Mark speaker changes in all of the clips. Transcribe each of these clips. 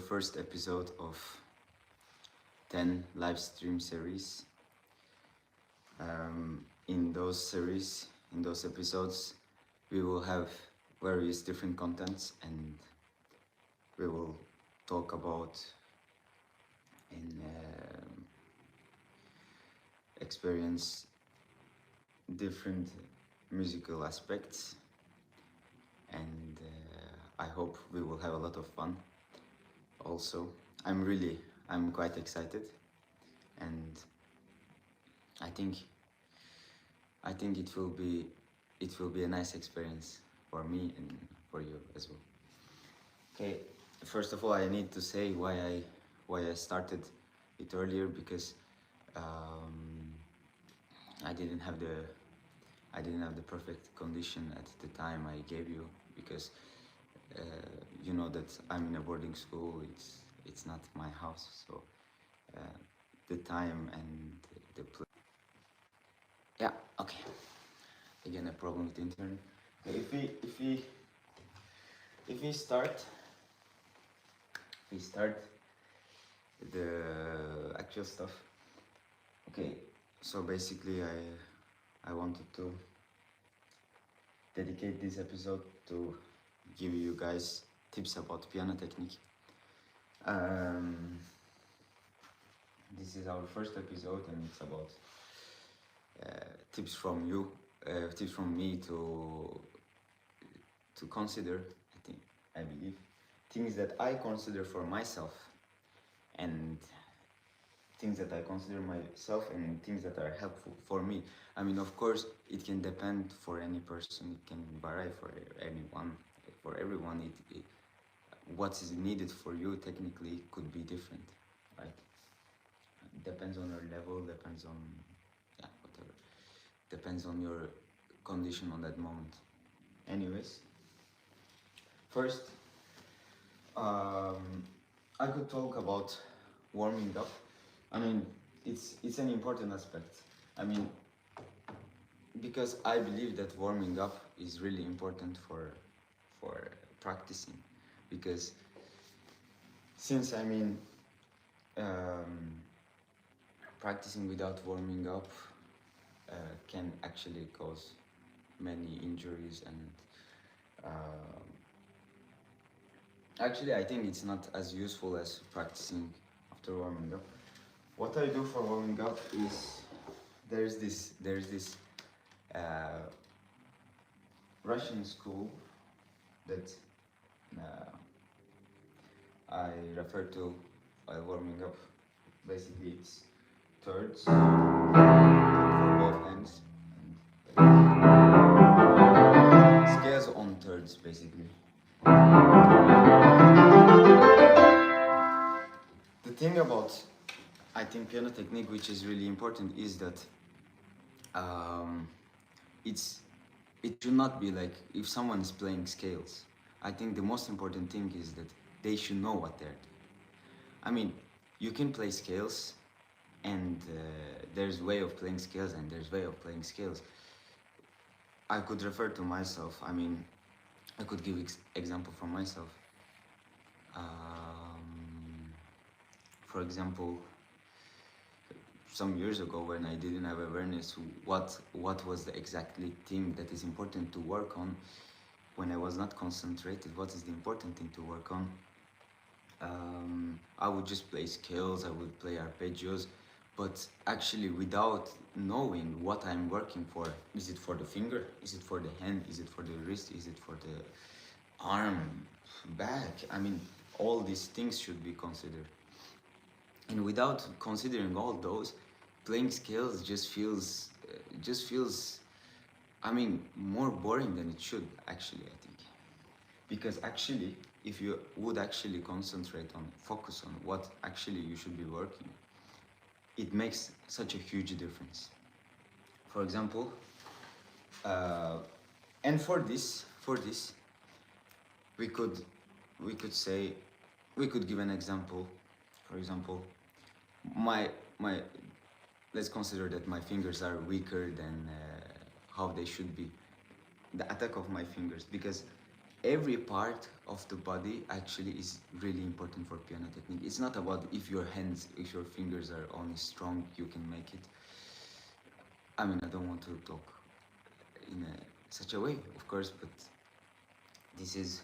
Speaker 1: first episode of 10 live stream series. In those episodes, we will have various different contents, and we will talk about and experience different musical aspects, and I hope we will have a lot of fun. Also, I'm quite excited, and I think it will be a nice experience for me and for you as well. Okay, first of all, I need to say why I started it earlier, because I didn't have the perfect condition at the time I gave you, because you know that I'm in a boarding school. It's not my house, so the time and the place. Yeah, okay. Again, a problem with the internet. Okay, if we start the actual stuff. Okay, so basically I wanted to dedicate this episode to give you guys tips about piano technique. This is our first episode, and it's about tips from me to consider. I believe things that I consider for myself, and things that I consider myself, and things that are helpful for me. I mean, of course, it can depend for any person. It can vary for anyone. For everyone, what is needed for you technically could be different, right? It depends on your level. Depends on whatever. Depends on your condition on that moment. Anyways, first, I could talk about warming up. I mean, it's an important aspect. I mean, because I believe that warming up is really important for practicing, because since practicing without warming up can actually cause many injuries, and actually I think it's not as useful as practicing after warming up. What I do for warming up is there's this Russian school that I refer to while warming up. Basically, it's thirds for both hands, and scales on thirds, basically. The thing about, I think, piano technique, which is really important, is that it should not be like if someone is playing scales. I think the most important thing is that they should know what they're doing. I mean, you can play scales, and there's way of playing scales, and there's way of playing scales. I could refer to myself. I mean, I could give example from myself. For example, some years ago, when I didn't have awareness what was the exactly thing that is important to work on, when I was not concentrated, what is the important thing to work on, I would just play scales, I would play arpeggios, but actually without knowing what I'm working for. Is it for the finger? Is it for the hand? Is it for the wrist? Is it for the arm, back? I mean, all these things should be considered. And without considering all those, playing scales just feels, I mean, more boring than it should, actually, I think. Because actually, if you would actually focus on what actually you should be working, it makes such a huge difference. For example, and for this, we could give an example. For example, let's consider that my fingers are weaker than how they should be. The attack of my fingers, because every part of the body actually is really important for piano technique. It's not about if your fingers are only strong, you can make it. I mean, I don't want to talk in such a way, of course, but this is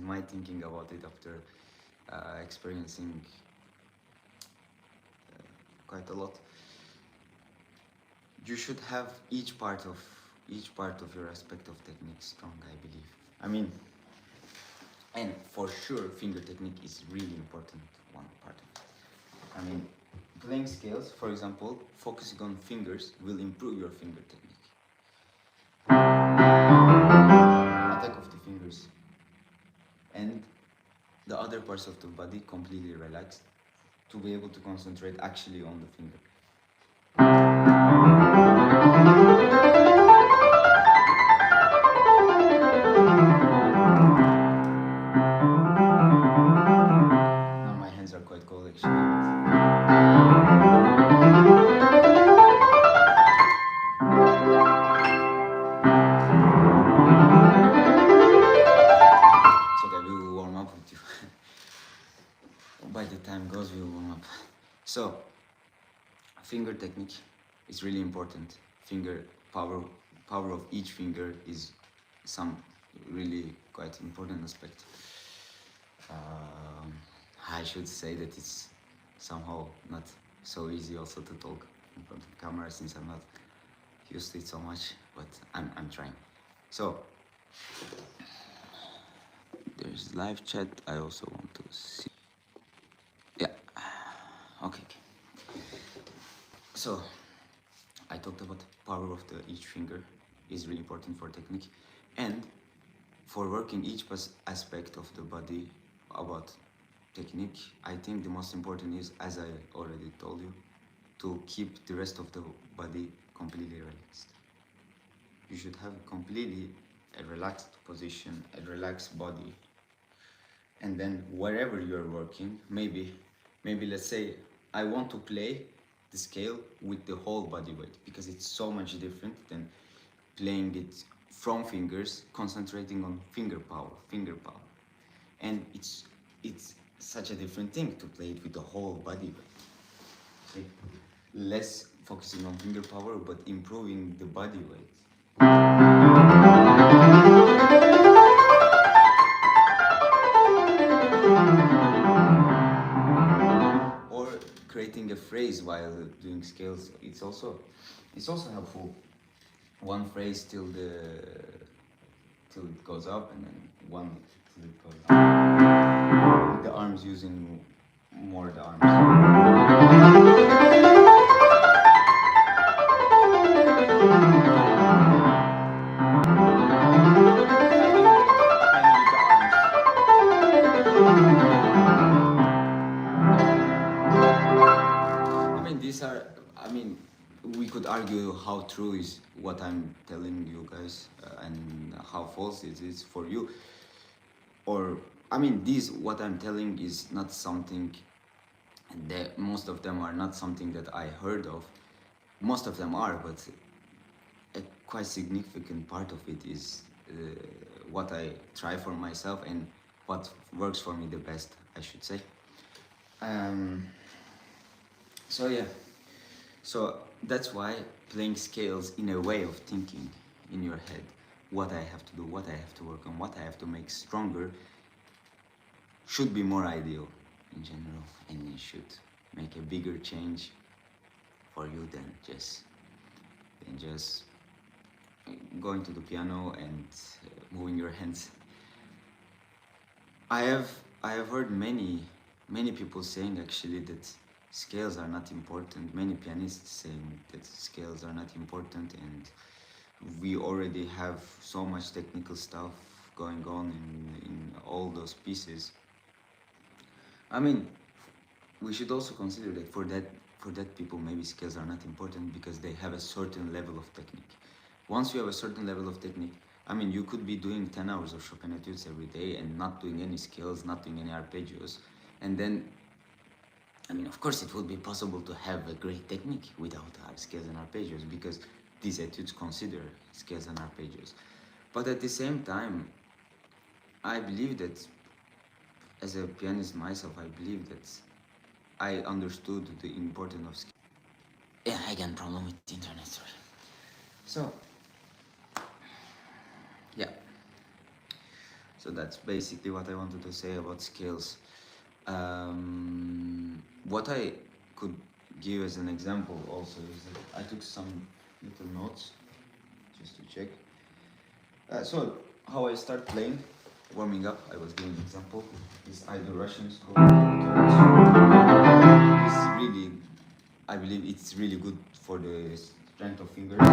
Speaker 1: my thinking about it after experiencing quite a lot. You should have each part of your aspect of technique strong, I believe. I mean, and for sure, finger technique is really important one part of it. I mean, playing scales, for example, focusing on fingers will improve your finger technique. Attack of the fingers. And the other parts of the body completely relaxed to be able to concentrate actually on the finger. Now my hands are quite cold actually. It's okay, we will warm up with you. By the time goes, we will warm up. So, finger technique is really important. Finger power of each finger is some really quite important aspect. I should say that it's somehow not so easy also to talk in front of camera since I'm not used to it so much, but I'm trying. So there's live chat. I also want to see. Yeah. Okay. So I talked about the power of each finger is really important for technique, and for working each aspect of the body about technique, I think the most important is, as I already told you, to keep the rest of the body completely relaxed. You should have completely a relaxed position, a relaxed body, and then wherever you're working, maybe let's say I want to play the scale with the whole body weight, because it's so much different than playing it from fingers, concentrating on finger power, and it's such a different thing to play it with the whole body weight. See? Less focusing on finger power, but improving the body weight. Or creating a phrase while doing scales, it's also helpful. One phrase till it goes up, and then one till it goes down. The arms, using more the arms. We could argue how true is what I'm telling you guys, and how false it is for you. Or, what I'm telling is not something that most of them are not something that I heard of. Most of them are, but a quite significant part of it is what I try for myself and what works for me the best, I should say. So yeah, so that's why playing scales in a way of thinking in your head, what I have to do, what I have to work on, what I have to make stronger, should be more ideal in general, and it should make a bigger change for you than just going to the piano and moving your hands. I have heard many people saying actually that scales are not important. Many pianists saying that scales are not important, and we already have so much technical stuff going on in all those pieces. We should also consider that for that people, maybe scales are not important because they have a certain level of technique. Once you have a certain level of technique, you could be doing 10 hours of Chopin Etudes every day and not doing any scales, not doing any arpeggios, and then of course it would be possible to have a great technique without scales and arpeggios, because these etudes consider scales and arpeggios. But at the same time, I believe that as a pianist myself, I believe that I understood the importance of skill. Yeah, again, problem with the internet, sorry. So, yeah. So that's basically what I wanted to say about skills. What I could give as an example also is that I took some little notes just to check. So how I start playing, warming up, I was giving an example, is I do Russians, go It's really, I believe it's really good for the strength of fingers. And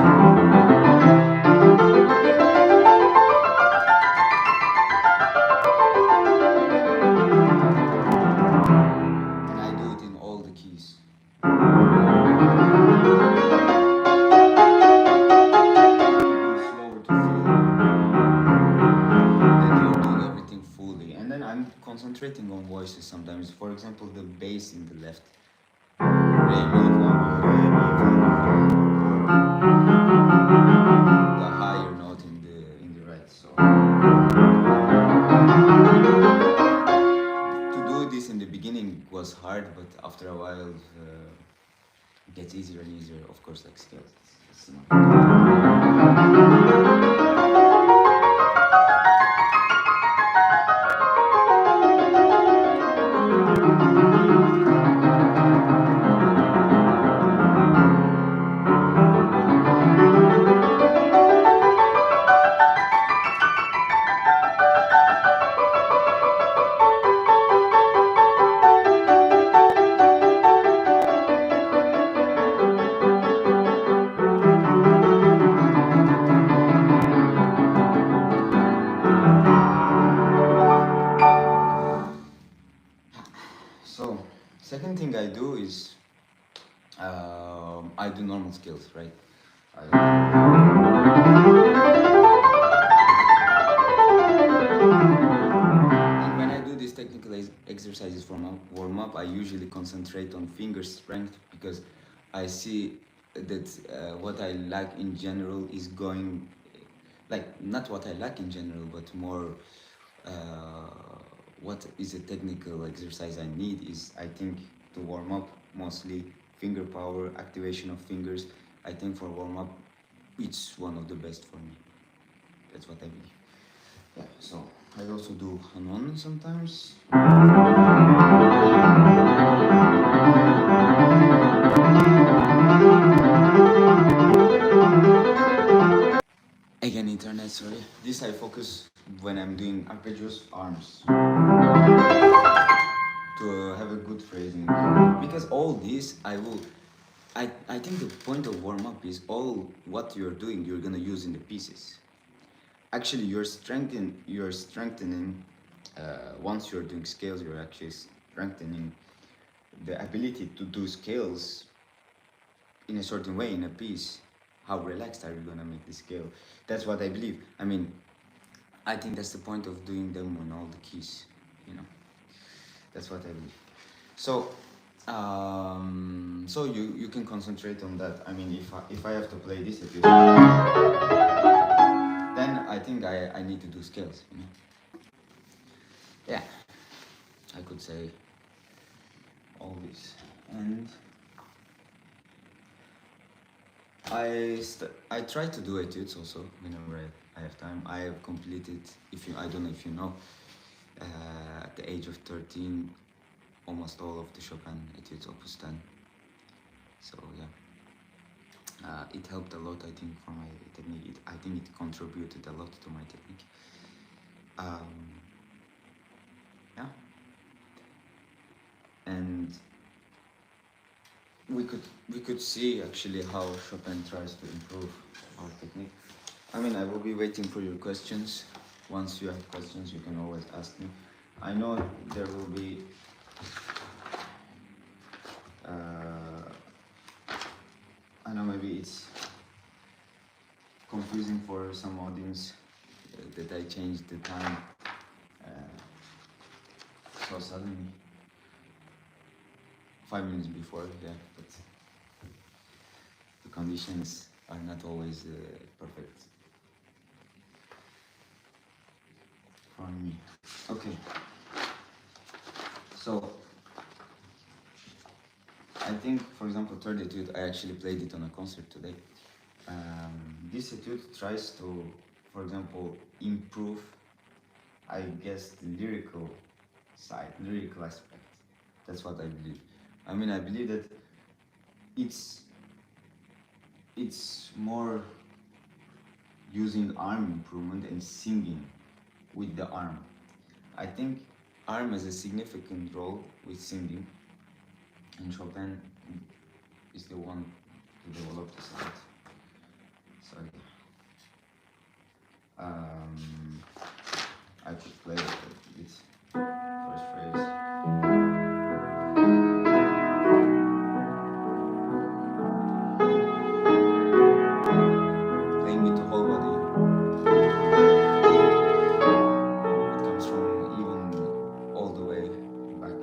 Speaker 1: I do it in all the keys. Slower to feel that you're doing everything fully. And then I'm concentrating on voices sometimes. For example, the bass in the left. Re, mi, fa, re, mi, fa, the higher note in the right. So to do this in the beginning was hard, but after a while it gets easier and easier. Of course, like scales. It's So, second thing I do is I do normal scales, right? And when I do these technical exercises for warm up, I usually concentrate on finger strength because I see that what I lack in general is going, like, not what I lack in general, but more what is a technical exercise I need is, I think, to warm up mostly finger power, activation of fingers. I think for warm up, it's one of the best for me. That's what I believe. Yeah, so I also do Hanon sometimes. Again, internet, sorry. This I focus when I'm doing arpeggios, arms. To have a good phrasing. Because all this, I think the point of warm up is all what you're doing, you're gonna use in the pieces. Actually, you're strengthening, once you're doing scales, you're actually strengthening the ability to do scales in a certain way in a piece. How relaxed are you gonna make the scale? That's what I believe. I mean, I think that's the point of doing them on all the keys, you know. That's what I believe. So, so you can concentrate on that. I mean, if I have to play this etude, then I think I need to do scales, you know. Yeah, I could say all this. And I try to do etudes also whenever I have time. I have completed, I don't know if you know, at the age of 13, almost all of the Chopin etudes opus 10. So yeah, it helped a lot, I think, for my technique. I think it contributed a lot to my technique. Yeah, and we could see actually how Chopin tries to improve our technique. I mean, I will be waiting for your questions. Once you have questions, you can always ask me. I know there will be I know maybe it's confusing for some audience that I changed the time so suddenly. 5 minutes before, yeah, but the conditions are not always perfect. for me. Okay. So I think, for example, third etude, I actually played it on a concert today. This etude tries to, for example, improve, I guess, the lyrical side, lyrical aspect. That's what I believe. I mean, I believe that it's more using arm improvement and singing with the arm. I think arm has a significant role with singing, and Chopin is the one to develop this a lot. Sorry. I could play a bit. First phrase. Playing with the whole body. It comes from even all the way back.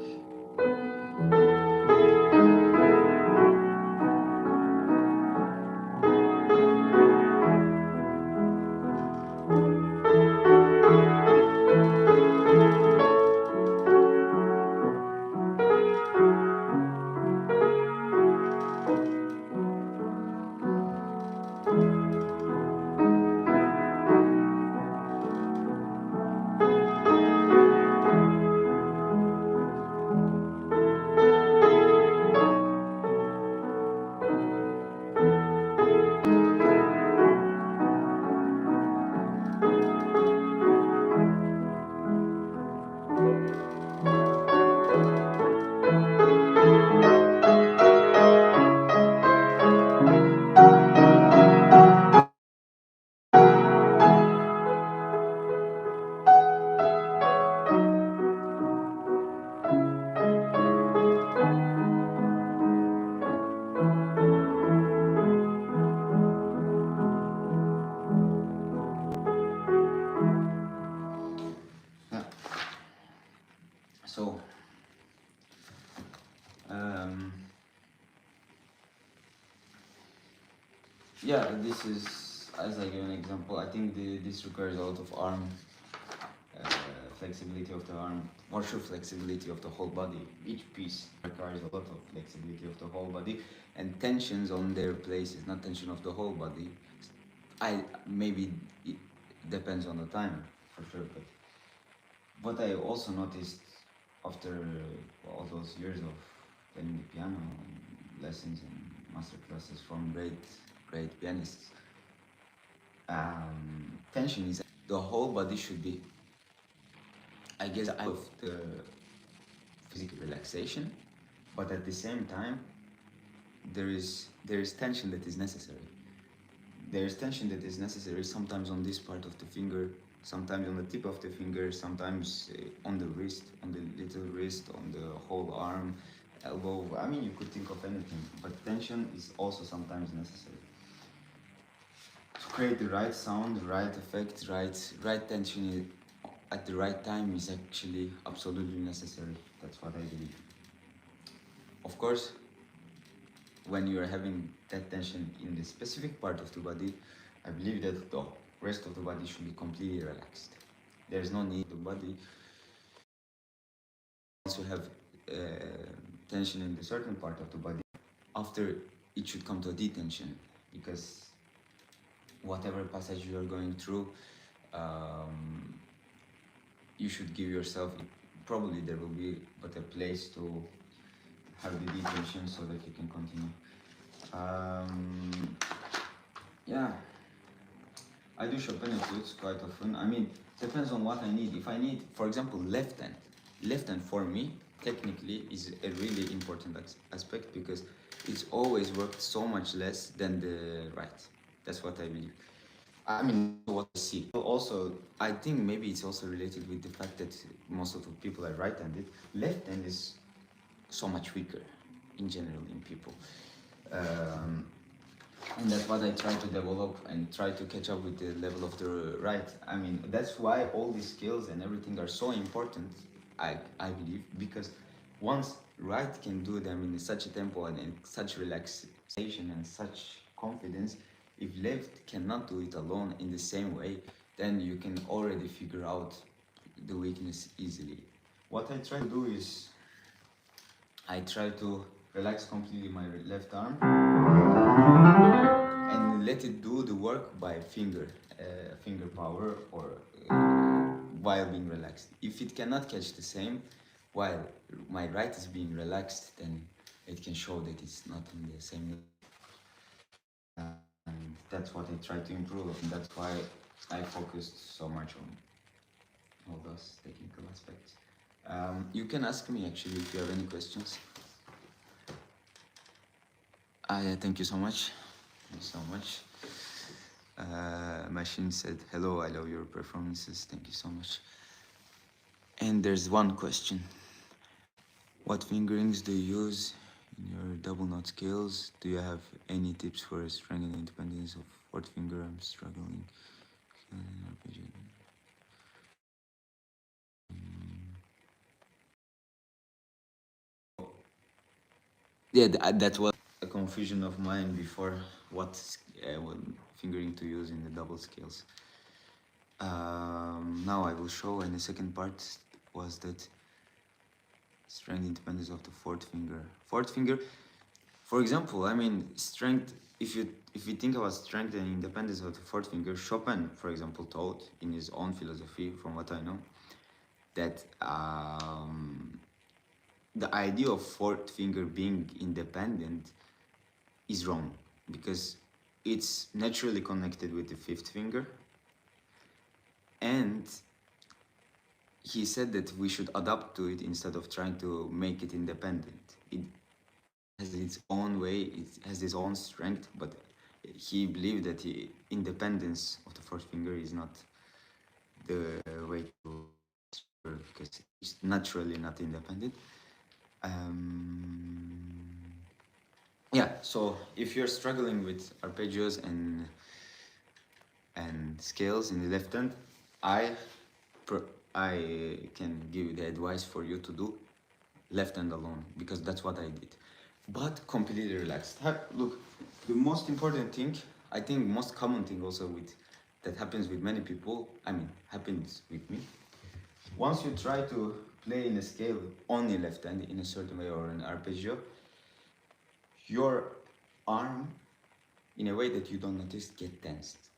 Speaker 1: Yeah. So, yeah, this is, as I give an example, I think this requires a lot of arm flexibility of the arm, morsure flexibility of the whole body. Each piece requires a lot of flexibility of the whole body and tensions on their places, not tension of the whole body. Maybe it depends on the time for sure, but what I also noticed after all those years of playing the piano and lessons and master classes from great pianists, tension is the whole body should be, I guess, out of the physical relaxation, but at the same time, there is tension that is necessary. There is tension that is necessary sometimes on this part of the finger, sometimes on the tip of the finger, sometimes on the wrist, on the little wrist, on the whole arm, elbow. I mean, you could think of anything, but tension is also sometimes necessary. To create the right sound, the right effect, right tension at the right time is actually absolutely necessary. That's what I believe. Of course, when you are having that tension in the specific part of the body, I believe that the rest of the body should be completely relaxed. There's no need the body. Once you have tension in the certain part of the body, after it should come to a detension, because whatever passage you are going through, you should give yourself, probably there will be but a place to have the detention so that you can continue. Yeah, I do Chopin etudes quite often. I mean, depends on what I need. If I need, for example, left hand for me technically is a really important aspect because it's always worked so much less than the right. That's what I believe. I mean, what I see. Also, I think maybe it's also related with the fact that most of the people are right-handed. Left hand is so much weaker in general in people. And that's what I try to develop and try to catch up with the level of the right. I mean, that's why all these skills and everything are so important, I believe, because once right can do them in such a tempo and in such relaxation and such confidence, if left cannot do it alone in the same way, then you can already figure out the weakness easily. What I try to do is I try to relax completely my left arm and let it do the work by finger power, or while being relaxed. If it cannot catch the same while my right is being relaxed, then it can show that it's not in the same level. And that's what I try to improve, and that's why I focused so much on all those technical aspects. You can ask me actually if you have any questions. Thank you so much. Thank you so much. Machine said, hello, I love your performances. Thank you so much. And there's one question. What fingerings do you use in your double note scales? Do you have any tips for strengthening the independence of fourth finger? I'm struggling. Yeah, that was a confusion of mine before, what fingering to use in the double scales. Now I will show, and the second part was that strength independence of the fourth finger. Fourth finger, for example, I mean, strength, if you think about strength and independence of the fourth finger, Chopin, for example, taught in his own philosophy, from what I know, that the idea of fourth finger being independent is wrong, because it's naturally connected with the fifth finger, and he said that we should adapt to it instead of trying to make it independent. It has its own way, it has its own strength, but he believed that the independence of the fourth finger is not the way to, because it's naturally not independent. Yeah, so if you're struggling with arpeggios and scales in the left hand, I can give you the advice for you to do left hand alone, because that's what I did, but completely relaxed. Look, the most important thing, I think most common thing also that happens with many people, I mean happens with me, once you try to play in a scale only left hand in a certain way, or an arpeggio, your arm, in a way that you don't notice, get tensed.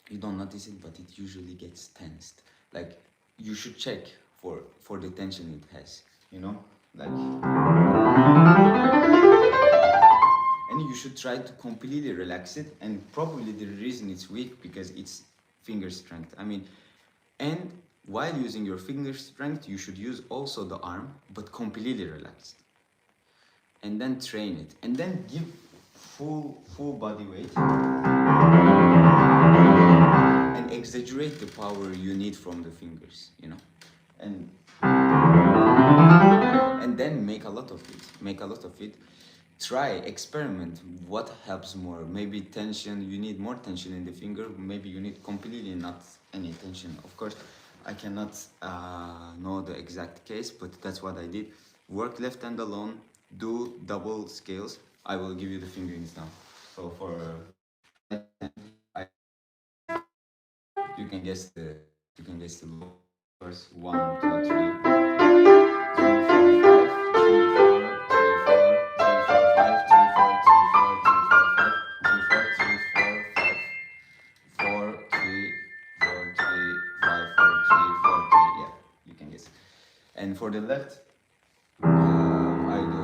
Speaker 1: You don't notice it, but it usually gets tensed. Like, you should check for the tension it has, you know, like, and you should try to completely relax it. And probably the reason it's weak, because it's finger strength, I mean, and while using your finger strength, you should use also the arm, but completely relaxed, and then train it, and then give full body weight and exaggerate the power you need from the fingers, you know, and then make a lot of it. Try, experiment, what helps more. Maybe tension, you need more tension in the finger, maybe you need completely not any tension. Of course, I cannot know the exact case, but that's what I did. Work left hand alone, do double scales. I will give you the fingerings now. So for I, you can guess the first 1, 2, 3. And for the left, I do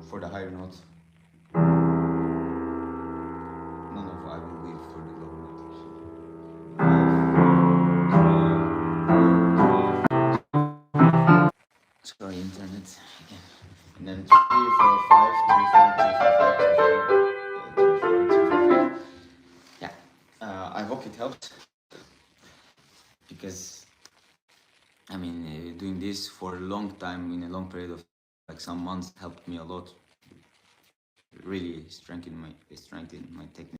Speaker 1: for the higher notes. No, I will leave for the lower notes. 5, 3, 4, 3, 4. Sorry, internet again. And then 3, 4, 5, 3, 4, 3, 4, 5, 3, 4, 3, 4, 5. Yeah, I hope it helped, because I mean, doing this for a long time, in a long period of like some months, helped me a lot. Really strengthened my technique,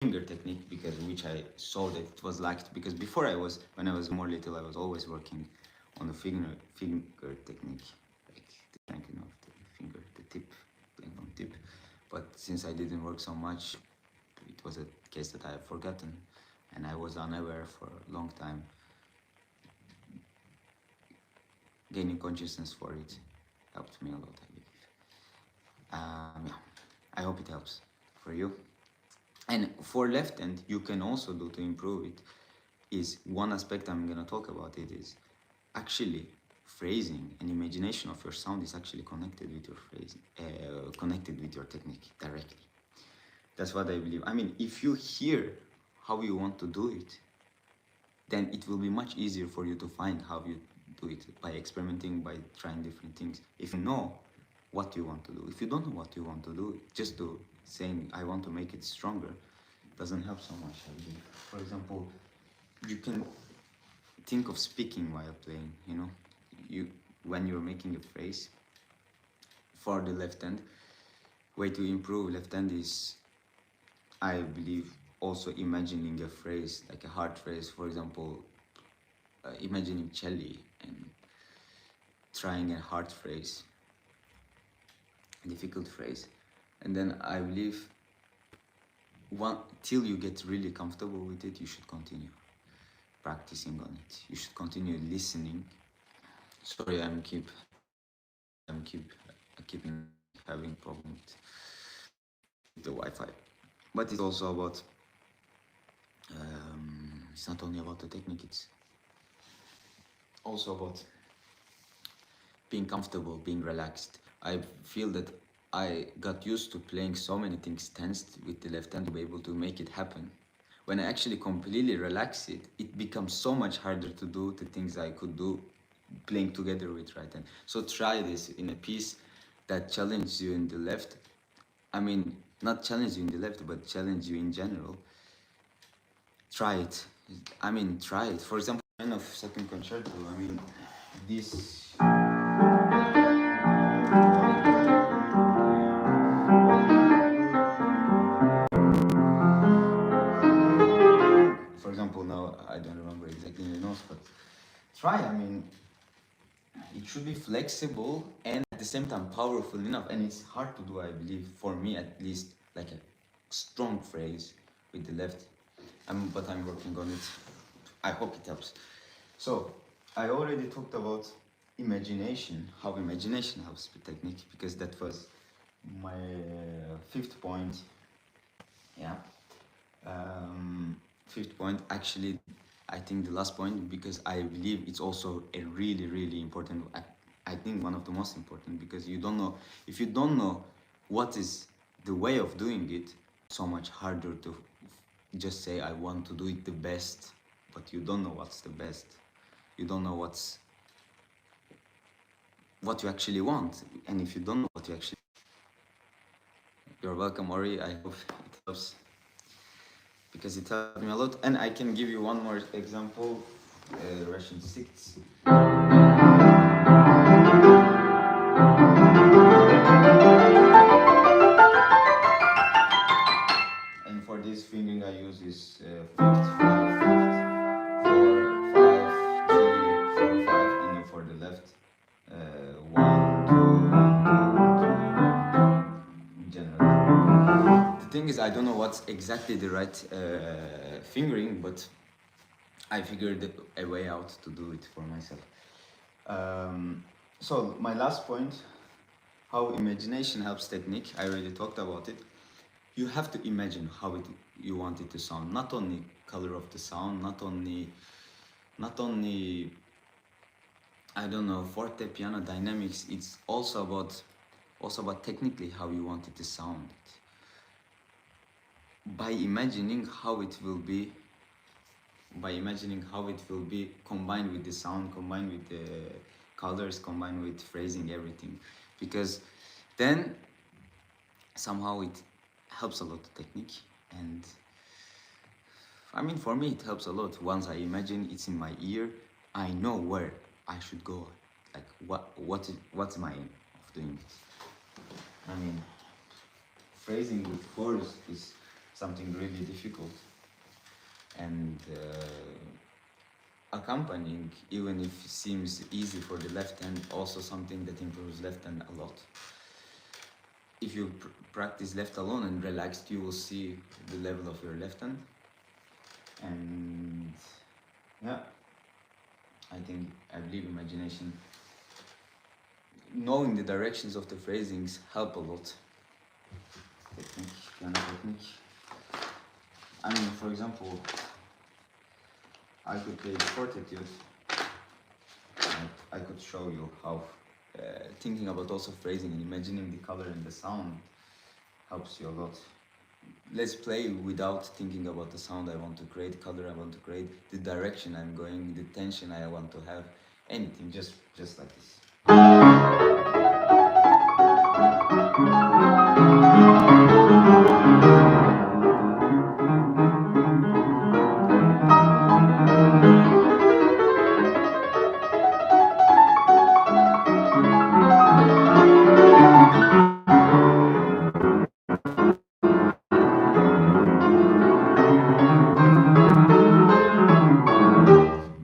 Speaker 1: finger technique, because which I saw that it was liked. Because before, when I was more little, I was always working on the finger technique, like the strengthening of the finger, the tip, playing from tip. But since I didn't work so much, it was a case that I have forgotten, and I was unaware for a long time. gaining consciousness for it helped me a lot, I believe. Yeah, I hope it helps for you. And for left hand, you can also do to improve it is one aspect I'm gonna talk about. It is actually phrasing and imagination of your sound is actually connected with your phrasing, connected with your technique directly. That's what I believe. I mean, if you hear how you want to do it, then it will be much easier for you to find how you do it by experimenting, by trying different things. If you know what you want to do, if you don't know what you want to do, just do saying I want to make it stronger doesn't help so much, I believe. For example, you can think of speaking while playing, you know, when you're making a phrase for the left hand. Way to improve left hand is, I believe, also imagining a phrase, like a hard phrase, for example, imagining celli and trying a hard phrase, a difficult phrase, and then I believe till you get really comfortable with it, you should continue practicing on it. You should continue listening. Sorry, I keep having problems with the Wi-Fi, but it's also about. It's not only about the technique, it's also about being comfortable, being relaxed. I feel that I got used to playing so many things tensed with the left hand to be able to make it happen. When I actually completely relax it, it becomes so much harder to do the things I could do playing together with right hand. So try this in a piece that challenges you in the left. I mean, not challenge you in the left, but challenge you in general. Try it. I mean, try it. For example, kind of second concerto. I mean, this. For example, now I don't remember exactly the notes, but try. I mean, it should be flexible and at the same time powerful enough. And it's hard to do, I believe, for me at least, like a strong phrase with the left. But I'm working on it. I hope it helps. So I already talked about imagination, how imagination helps with technique, because that was my fifth point. Yeah. Fifth point, actually, I think the last point, because I believe it's also a really, really important. I think one of the most important, because you don't know, if you don't know what is the way of doing it, so much harder to just say I want to do it the best, but you don't know what's the best. You don't know what you actually want, and if you don't know what you actually, you're welcome, Ori. I hope it helps, because it helped me a lot. And I can give you one more example. Russian 6. And for this fingering, I use this fifth, 5, 4, 5, 3, 4, 5, and then for the left, 1, 2, 1, 2, 2, generally. The thing is, I don't know what's exactly the right fingering, but I figured a way out to do it for myself. So my last point, how imagination helps technique, I already talked about it. You have to imagine how you want it to sound. Not only color of the sound, not only I don't know, forte, piano, dynamics. It's also about technically how you want it to sound. By imagining how it will be combined with the sound, combined with the colors, combined with phrasing, everything, because then somehow it helps a lot, the technique. And I mean, for me it helps a lot. Once I imagine it's in my ear, I know where I should go, like what's my aim of doing this. I mean, phrasing with chords is something really difficult, and accompanying, even if it seems easy for the left hand, also something that improves left hand a lot. If you practice left alone and relaxed, you will see the level of your left hand. And yeah, I believe imagination knowing the directions of the phrasings help a lot. Technique, piano technique. I mean, for example, I could play the fourth etude, and I could show you how thinking about also phrasing and imagining the color and the sound helps you a lot. Let's play without thinking about the sound I want to create, color I want to create, the direction I'm going, the tension I want to have, anything, just like this.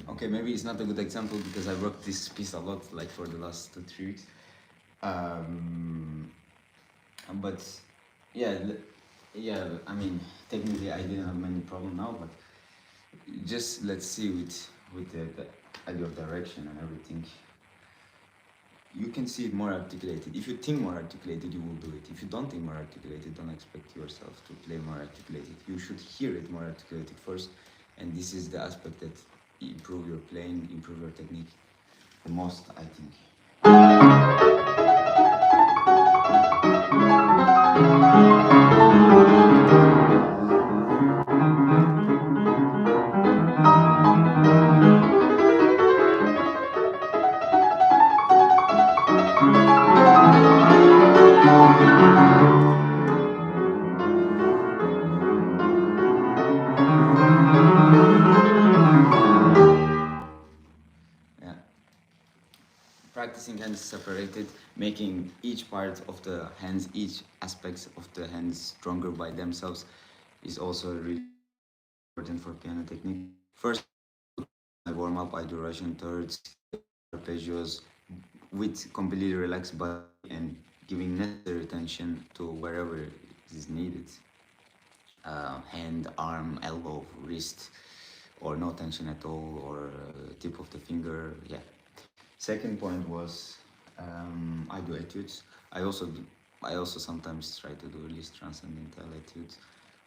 Speaker 1: Okay, maybe it's not a good example because I worked this piece a lot, like for the last 2-3 weeks. But yeah, yeah. I mean, technically, I didn't have many problem now, but just let's see with the idea of direction and everything. You can see it more articulated. If you think more articulated, you will do it. If you don't think more articulated, don't expect yourself to play more articulated. You should hear it more articulated first, and this is the aspect that improve your playing, improve your technique the most, I think. Yeah. Practicing hands separated, making each part of the hands, each aspects of the hands stronger by themselves is also really important for piano technique. First, I warm up, I do Russian thirds, arpeggios with completely relaxed body and giving necessary attention to wherever is needed. Hand, arm, elbow, wrist, or no tension at all, or tip of the finger. Yeah. Second point was I do etudes. I also sometimes try to do least transcendental etudes.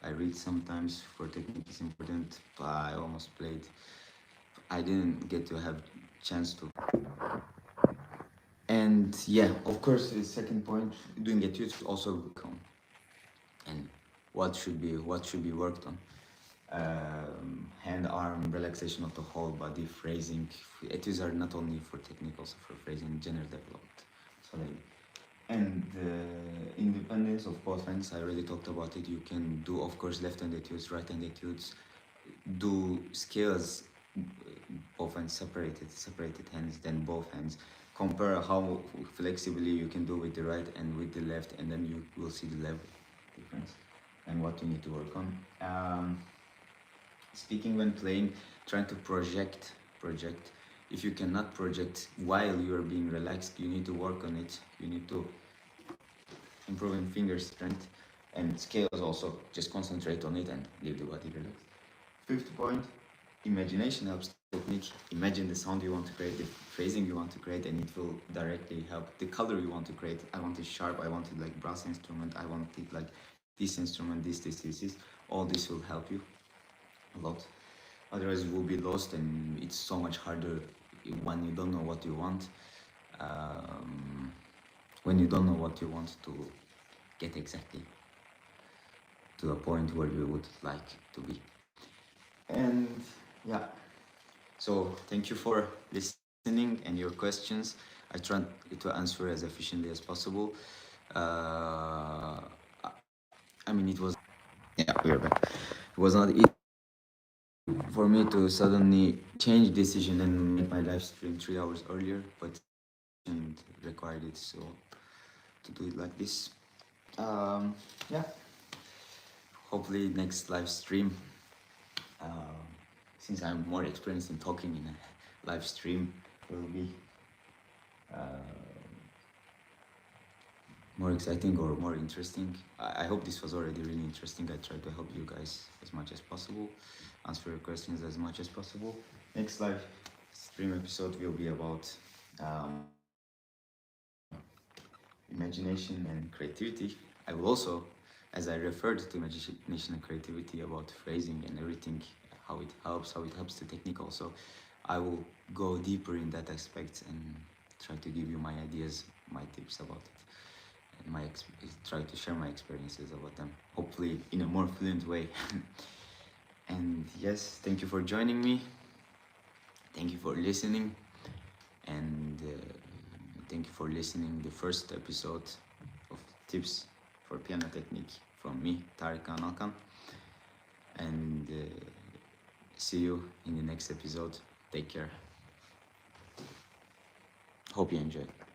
Speaker 1: I read sometimes for technique is important, but I almost played. I didn't get to have chance to. And yeah, of course, the second point, doing etudes also come. And what should be worked on. Hand arm relaxation of the whole body, phrasing. Etudes are not only for technique, also for phrasing, general development. So and independence of both hands, I already talked about it. You can do, of course, left hand etudes, right hand etudes. Do scales, both hands separated hands, then both hands. Compare how flexibly you can do with the right and with the left, and then you will see the level difference and what you need to work on. Speaking when playing, trying to project. If you cannot project while you are being relaxed, you need to work on it. You need to improve in finger strength and scales also. Just concentrate on it and leave the body relaxed. Fifth point, imagination helps technique. Imagine the sound you want to create, the phrasing you want to create, and it will directly help. The color you want to create, I want it sharp, I want it like brass instrument, I want it like this instrument, this. All this will help you a lot. Otherwise you will be lost and it's so much harder when you don't know what you want. When you don't know what you want to get exactly to a point where you would like to be. And yeah, so thank you for listening and your questions. I tried to answer as efficiently as possible. I mean, it was, yeah, we're back. It was not easy for me to suddenly change decision and make my live stream 3 hours earlier, but and required it, so to do it like this. Yeah, hopefully next live stream, since I'm more experienced in talking in a live stream, will be more exciting or more interesting. I hope this was already really interesting. I tried to help you guys as much as possible, answer your questions as much as possible. Next live stream episode will be about imagination and creativity. I will also, as I referred to imagination and creativity about phrasing and everything, how it helps the technique also, I will go deeper in that aspect and try to give you my ideas, my tips about it, and try to share my experiences about them, hopefully in a more fluent way. And yes, thank you for joining me. Thank you for listening, and thank you for listening the first episode of Tips for Piano Technique from me, Tariq Alkan. And see you in the next episode. Take care. Hope you enjoyed.